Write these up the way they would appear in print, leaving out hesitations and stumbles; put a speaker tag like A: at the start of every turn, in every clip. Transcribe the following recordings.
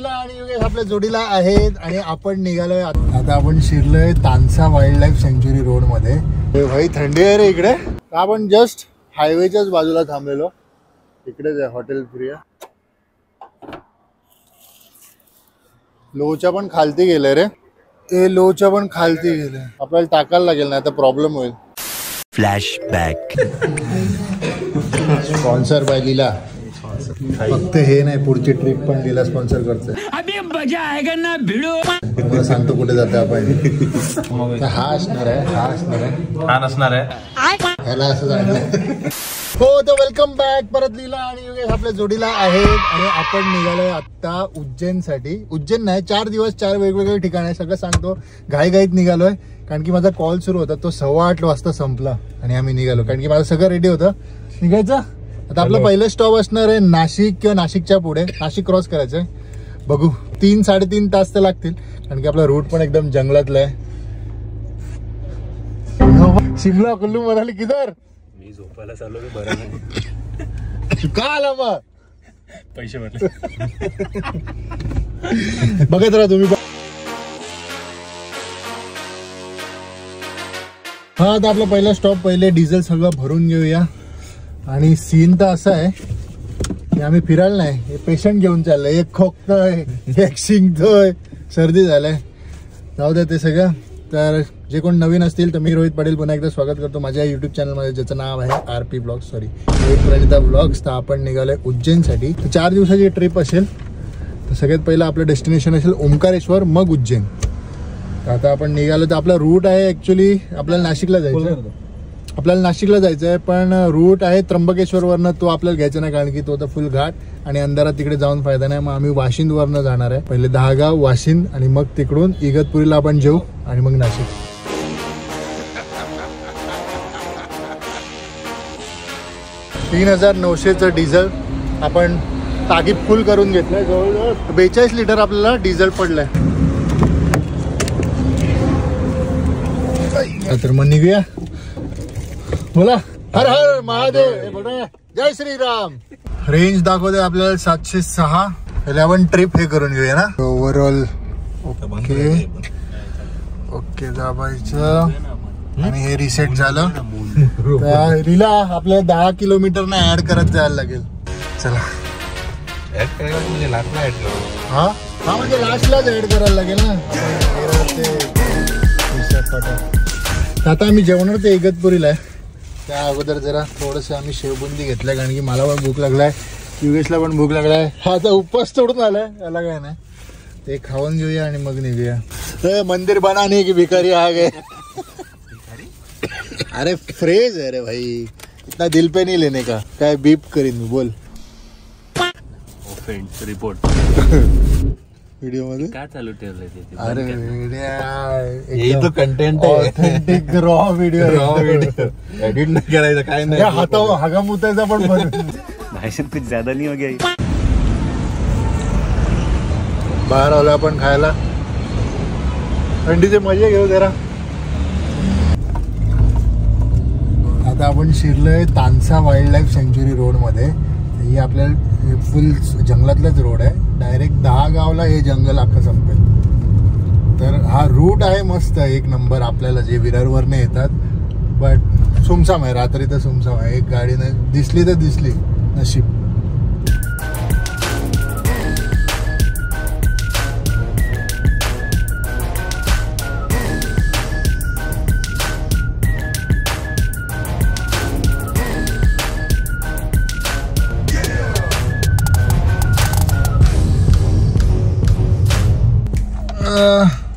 A: लीला आणि योगेश आपल्या जोडीला आहेत आणि आपण निघालोय आता. आपण शिरलोय Tansa wildlife sanctuary road मध्ये. भाई थंडी आहे रे इकडे. आपण जस्ट हायवेच्याच बाजूला थांबलेलो. इकडेच आहे हॉटेल प्रिया. लोच्या पण खालती गेलंय रे. ते लोच्या पण खालती गेलंय. आपल्याला टाकायला लागेल ना, आता प्रॉब्लेम होईल.
B: फ्लॅशबॅक.
A: स्पॉन्सर बाय लीला. फक्त हे नाही, पुढची ट्रिप पण लीला स्पॉन्सर करते.
B: अभी मजा आएगा ना भिडो.
A: मला सांगतो कुठे जाते आपण. हा असणार आहे, हा नसणार आहे. ह्याला असं सांगितलं. हो, तर वेलकम बॅक. परत लीला आणि योगेश आपल्या जोडीला आहेत आणि आपण निघालोय आता उज्जैनसाठी. उज्जैन नाही, 4 दिवस 4 वेगवेगळे ठिकाण आहे. सगळं सांगतो. घाईघाईत निघालोय कारण की माझा कॉल सुरू होता, तो 8:15 वाजता संपला आणि आम्ही निघालो कारण की माझं सगळं रेडी होतं निघायचं. आता आपलं पहिलं स्टॉप असणार आहे नाशिक किंवा नाशिकच्या पुढे. नाशिक क्रॉस करायचंय. बघू 3-3.5 तास तर लागतील कारण की आपला रूट पण एकदम जंगलातला आहे. शिमला कुल्लू म्हणाली किधर.
C: मी झोपायला चाललो की बरं नाही.
A: का आला मग
C: पैसे भरले.
A: बघत राहा तुम्ही. हा, आता आपला पहिला स्टॉप. पहिले डिझेल सगळं भरून घेऊया. आणि सीन तर असा आहे की आम्ही फिरायला नाही, हे पेशंट घेऊन चाललंय. एक खोकतोय, एक शिंकतोय, सर्दी झालंय. जाऊ दे ते सगळं. तर जे कोण नवीन असतील तर मी रोहित पाटील पुन्हा एकदा स्वागत करतो माझ्या यूट्यूब चॅनलमध्ये, ज्याचं नाव आहे RP blogs. Rohit Pranita blogs. तर आपण निघालोय उज्जैनसाठी. 4 दिवसाची ट्रिप असेल. तर सगळ्यात पहिलं आपलं डेस्टिनेशन असेल ओंकारेश्वर, मग उज्जैन. आता आपण निघालो. तर आपला रूट आहे ॲक्च्युली आपल्याला नाशिकला जायचं आहे. पण रूट आहे त्र्यंबकेश्वरवरनं. तो आपल्याला घ्यायचा नाही कारण की तो तर फुल घाट आणि अंधारात तिकडे जाऊन फायदा नाही. मग आम्ही वाशिंदवरनं जाणार आहे. पहिले 10 गाव वाशिंद आणि मग तिकडून इगतपुरीला आपण जेऊ आणि मग नाशिक. $3,900चं डिझेल आपण टाकी फुल करून घेतलंय. जवळजवळ 42 लिटर आपल्याला डिझेल पडलंय. तर मग निघूया. बोला हर हर महादेव. जय श्रीराम. रेंज दाखवते आपल्याला 706. 11 ट्रिप हे करून घेऊया ना ओव्हरऑल. ओके ओके दाबायचं आणि हे रिसेट झालं. रीला आपल्याला 10 किलोमीटर ना ऍड करत जायला लागेल. चला
C: ऍड करायला म्हणजे लास्टला ऍड करू.
A: हा म्हणजे लास्टलाच ऍड करायला लागेल ना. आता आम्ही जेवणार ते इगतपुरीला आहे. त्या अगोदर जरा थोडंसं आम्ही शेवबुंदी घेतलंय कारण की मला पण भूक लागलाय, योगेशला पण भूक लागलाय. हा आता उपवास सोडून आलाय, याला काय नाही. ते खाऊन घेऊया आणि मग निघूया. मंदिर बनाने की भिकारी आ गए. अरे फ्रेज है रे भाई, इतना दिल पे नहीं लेने का. काय बीप करीन मी, बोल.
C: ऑफेंस रिपोर्ट
A: व्हिडिओ मध्ये
C: काय चालू ठेवलंय ते.
A: अरे
C: हे तो कंटेंट आहे.
A: Authentic raw video.
C: एडिट नाही करायचं काय नाही.
A: हातावर हागा मुतायचा पण
C: भाषण कुछ ज्यादा नहीं हो गया.
A: बाहेर आलो आपण खायला. थंडीचे मजे घेऊ जरा. आता आपण शिरलोय Tansa wildlife sanctuary road मध्ये. ही आपल्याला फुल जंगलातलाच रोड आहे. डायरेक्ट 10 गावला हे जंगल अख्खं संपेल. तर हा रूट आहे मस्त, एक नंबर. आपल्याला जे विरारवरने येतात बट सुमसाम आहे. रात्री तर सुमसाम आहे. एक गाडी नाही दिसली तर दिसली, नशीब.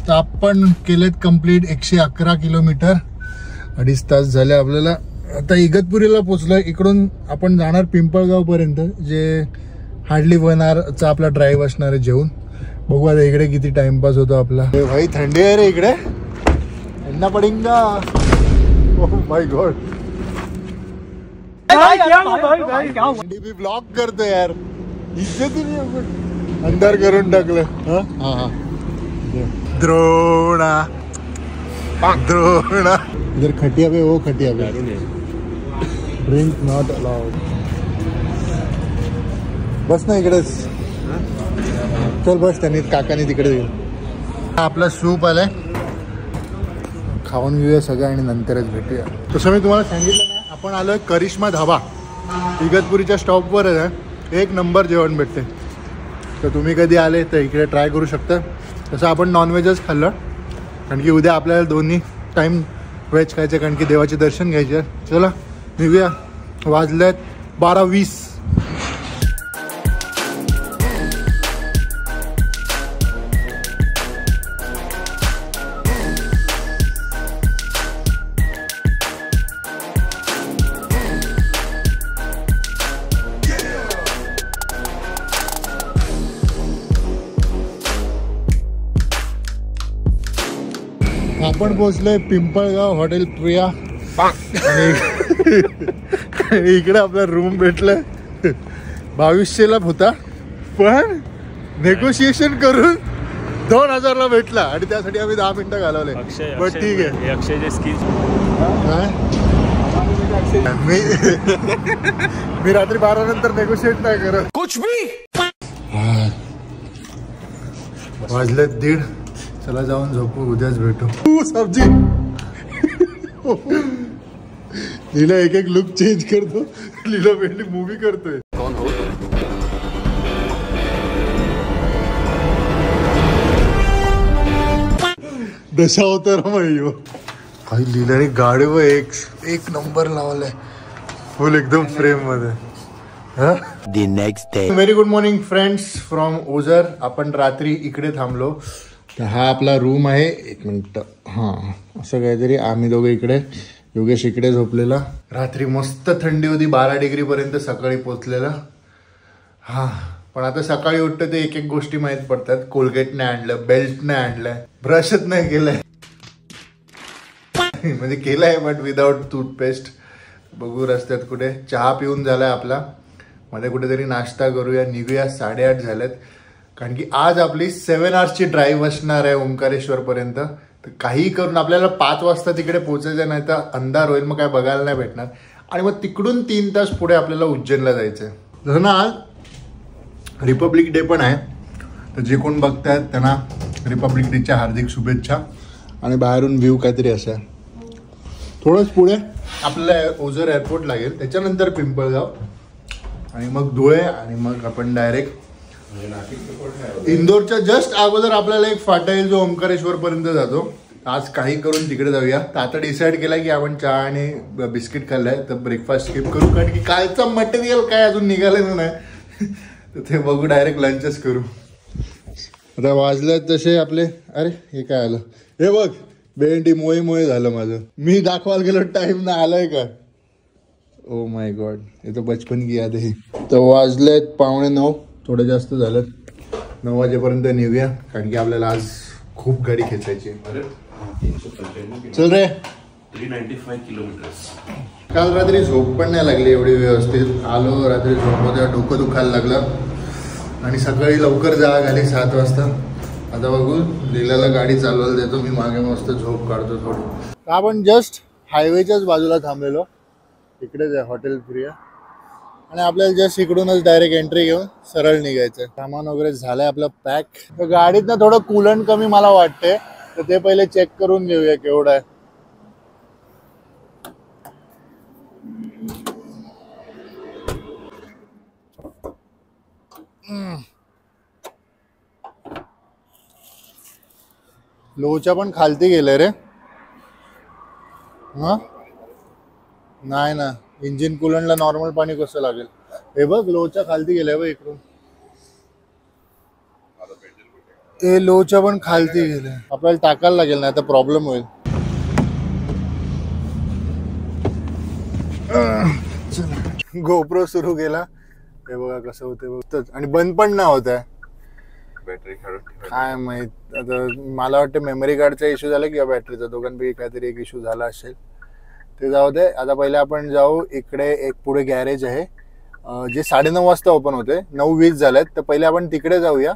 A: तर आपण केलेत कंप्लीट 111 किलोमीटर. 2.5 तास झाले आपल्याला. आता इगतपुरीला पोचलोय. इकडून आपण जाणार पिंपळगाव पर्यंत, जे हार्डली 1 आवरचा आपला ड्राईव्ह असणार आहे जेवून. बघू आता इकडे किती टाइमपास होतो आपला. भाई थंडी आहे रे इकडे. थंडा पडिंगा. Oh my God. थंडी भी ब्लॉक करतो यार. इज्जत नाही. अंधार करून टाकलं. हा हा द्रोणा द्रोणा. इधर खटिया पे, वो खटिया पे. Drink not allowed. बस ना इकडेच. चल बस त्यांनी काकाने तिकडे दिलं. आपला सूप आलाय, खाऊन घेऊया सगळं आणि नंतरच भेटूया. तसं मी तुम्हाला सांगितलं ना, आपण आलोय करिश्मा धाबा, इगतपुरीच्या स्टॉपवरच आहे. एक नंबर जेवण भेटते. तर तुम्ही कधी आले तर इकडे ट्राय करू शकता. तसं आपण नॉनव्हेजच खाल्लं कारण की उद्या आपल्याला दोन्ही टाईम व्हेज खायचं कारण की देवाचे दर्शन घ्यायचे. चला निघूया. वाजलेत 12:20. आपण पोहोचलोय पिंपळगाव हॉटेल प्रिया आणि इकडे आपला रूम भेटलं. 2200ला होता पण नेगोशिएशन करून 2000ला भेटला आणि त्यासाठी आम्ही 10 मिनिटं घालवले. बट ठीक आहे.
C: अक्षयचे स्किल्स
A: मी रात्री 12 नंतर नेगोशिएट नाही करत.
B: कुछ भी.
A: वाजलेत 1:30. चला जाऊन झोपू, उद्याच भेटू. सब्जी लीला एक एक लुक चेंज करतो. लीला भेटली मूवी करतोय. दशावतार मग काही लीलाने गाडीवर एक नंबर लावलाय फुल एकदम फ्रेम मध्ये.
B: The next day.
A: Very good morning friends from Ozar. आपण रात्री इकडे थांबलो. तर हा आपला रूम आहे. 1 मिनिट. हां असं काहीतरी. आम्ही दोघं इकडे, योगेश इकडे झोपलेला. रात्री मस्त थंडी होती, 12 डिग्रीपर्यंत सकाळी पोचलेला. हां पण आता सकाळी उठतं ते एक एक गोष्टी माहीत पडतात. कोलगेट नाही आणलं, बेल्ट नाही आणलाय, ब्रशच नाही केलाय. म्हणजे केलाय बट विदाउट टूथपेस्ट. बघू रस्त्यात कुठे चहा पिऊन झालाय आपला. मध्ये कुठेतरी नाश्ता करूया, निघूया. 8:30 झालेत कारण की आज आपली 7 hours ड्राईव्ह असणार आहे ओंकारेश्वर पर्यंत. तर काही करून आपल्याला 5 वाजता तिकडे पोहोचायचं, नाही तर अंधार होईल, मग काय बघायला नाही भेटणार. आणि मग तिकडून 3 तास पुढे आपल्याला उज्जैनला जायचंय. जसं ना आज रिपब्लिक डे पण आहे, तर जे कोण बघतायत त्यांना रिपब्लिक डेच्या हार्दिक शुभेच्छा. आणि बाहेरून व्ह्यू काहीतरी असं आहे. थोडंच पुढे आपल्याला ओझर एअरपोर्ट लागेल, त्याच्यानंतर पिंपळगाव आणि मग धुळे आणि मग आपण डायरेक्ट इंदोरच्या जस्ट अगोदर आपल्याला एक फाटा येईल जो ओंकारेश्वर पर्यंत जातो. आज काही करून तिकडे जाऊया. तर आता डिसाईड केला की आपण चहा आणि बिस्किट खाल्लाय तर ब्रेकफास्ट स्किप करू कारण की कालचं मटेरियल काय अजून निघालेलं नाही. तर ते बघू, डायरेक्ट लंचच करू. आता वाजल्यात तसे आपले. अरे हे काय आलं, हे बघ भेंडी मोये झालं माझं. मी दाखवायला गेलो टाइम ना आलाय का. ओ माय गॉड, हे तर बचपन की याद आहे. तर वाजलेत 8:45. थोडं जास्त झालं. 9 वाजेपर्यंत निघूया कारण की आपल्याला आज खूप गाडी खेचायची. चल रे.
C: 395 किलोमीटर्स.
A: काल रात्री झोप पण नाही लागली एवढी व्यवस्थित. आलो रात्री झोपमध्ये डोकं दुखायला लागलं आणि सकाळी लवकर जाग आली 7 वाजता. आता बघू, लीलाला गाडी चालवायला देतो, मी मागे मस्त झोप काढतो थोडी. आपण जस्ट हायवेच्याच बाजूला थांबलेलो. इकडेच आहे हॉटेल प्रिया आणि आपल्याला जस्ट इकडूनच डायरेक्ट एंट्री घेऊन सरळ निघायचं. सामान वगैरे झालंय आपलं पॅक. तर गाडीत ना थोडं कूलंट कमी मला वाटते, तर ते पहिले चेक करून घेऊया केवढं आहे. लोच्या पण खालती गेलंय रे. हा नाही ना, इंजिन कुलंटला नॉर्मल पाणी कसं लागेल. हे बघ लोच्या खालती गेलंय बघ इकडून. हे लोच्या पण खालती गेले. आपल्याला टाकायला लागेल ना, आता प्रॉब्लेम होईल. गोप्रो सुरू केला. हे बघा कसं होतं आणि बंद पण नाही होत आहे.
C: बॅटरी
A: काय माहित. आता मला वाटतं मेमरी कार्डचा इश्यू झाला किंवा बॅटरीचा, दोघांपैकी काहीतरी एक इश्यू झाला असेल. ते जाऊ दे. आता पहिले आपण जाऊ इकडे. एक पुढे गॅरेज आहे जे 9:30 वाजता ओपन होते. 9:20 झालेत. तर पहिले आपण तिकडे जाऊया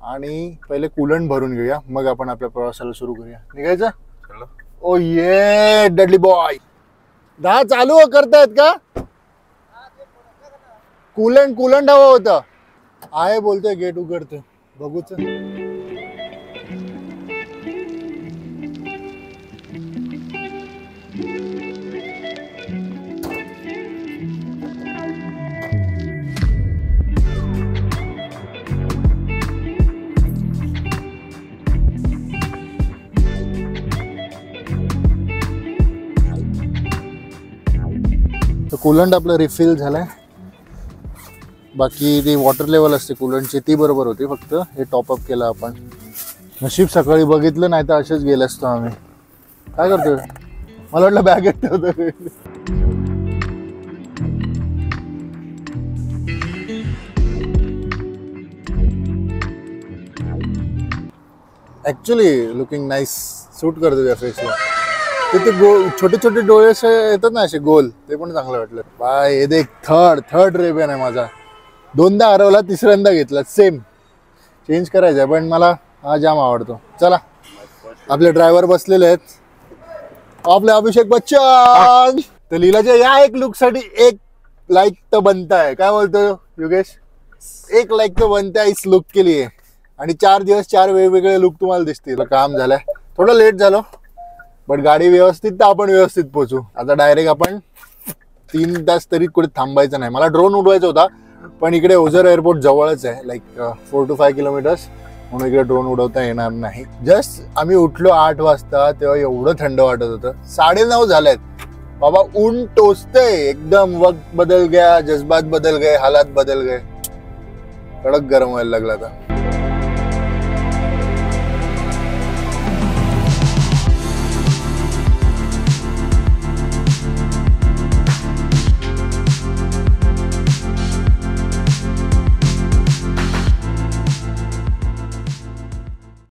A: आणि पहिले कूलंट भरून घेऊया, मग आपण आपल्या प्रवासाला सुरू करूया. निघायचं. ओ ये डडली बॉय. 10 चालू करतायत का. कूलंट हवं होतं. आहे बोलतोय गेट उघडतोय बघूच. कूलंट आपलं रिफिल झालंय. बाकी ती वॉटर लेवल असते कूलंटची ती बरोबर होती, फक्त हे टॉपअप केलं आपण. नशीब सकाळी बघितलं, नाही तर असेच गेले असतो आम्ही. काय करतोय? मला वाटलं बॅगेत ठेवतो. ऍक्च्युली लुकिंग नाईस, सूट करतो या फेसला. ते छोटे छोटे डोळे असे येतात ना, असे गोल, ते पण चांगलं वाटलं. बाय हे देख, थर्ड रेबन आहे माझा. 2दा हरवला, 3ऱ्यांदा घेतला. सेम चेंज करायचा पण मला हा जाम आवडतो. चला, आपले ड्रायव्हर बसलेले आहेत, आपले अभिषेक बच्चन. तर लीलाच्या या एक लुक साठी 1 लाईक तर बनताय. काय बोलतो योगेश? 1 लाईक तर बनताय इस लुक के लिए. आणि 4 दिवस 4 वेगवेगळे लुक तुम्हाला दिसतील. काम झालंय, थोडं लेट झालो, बट गाडी व्यवस्थित तर आपण व्यवस्थित पोहोचू. आता डायरेक्ट आपण 3 तास तरी कुठे थांबायचं नाही. मला ड्रोन उडवायचा होता, पण इकडे ओझर एअरपोर्ट जवळच आहे, लाईक 4 to 5 किलोमीटर्स, म्हणून इकडे ड्रोन उडवता येणार नाही. जस्ट आम्ही उठलो 8 वाजता, तेव्हा एवढं थंड वाटत होतं. 9:30 झालेत बाबा, ऊन टोचतंय एकदम. वक्त बदल गया, जज्बात बदल गए, हालात बदल गए, कडक गरम व्हायला लागला आता.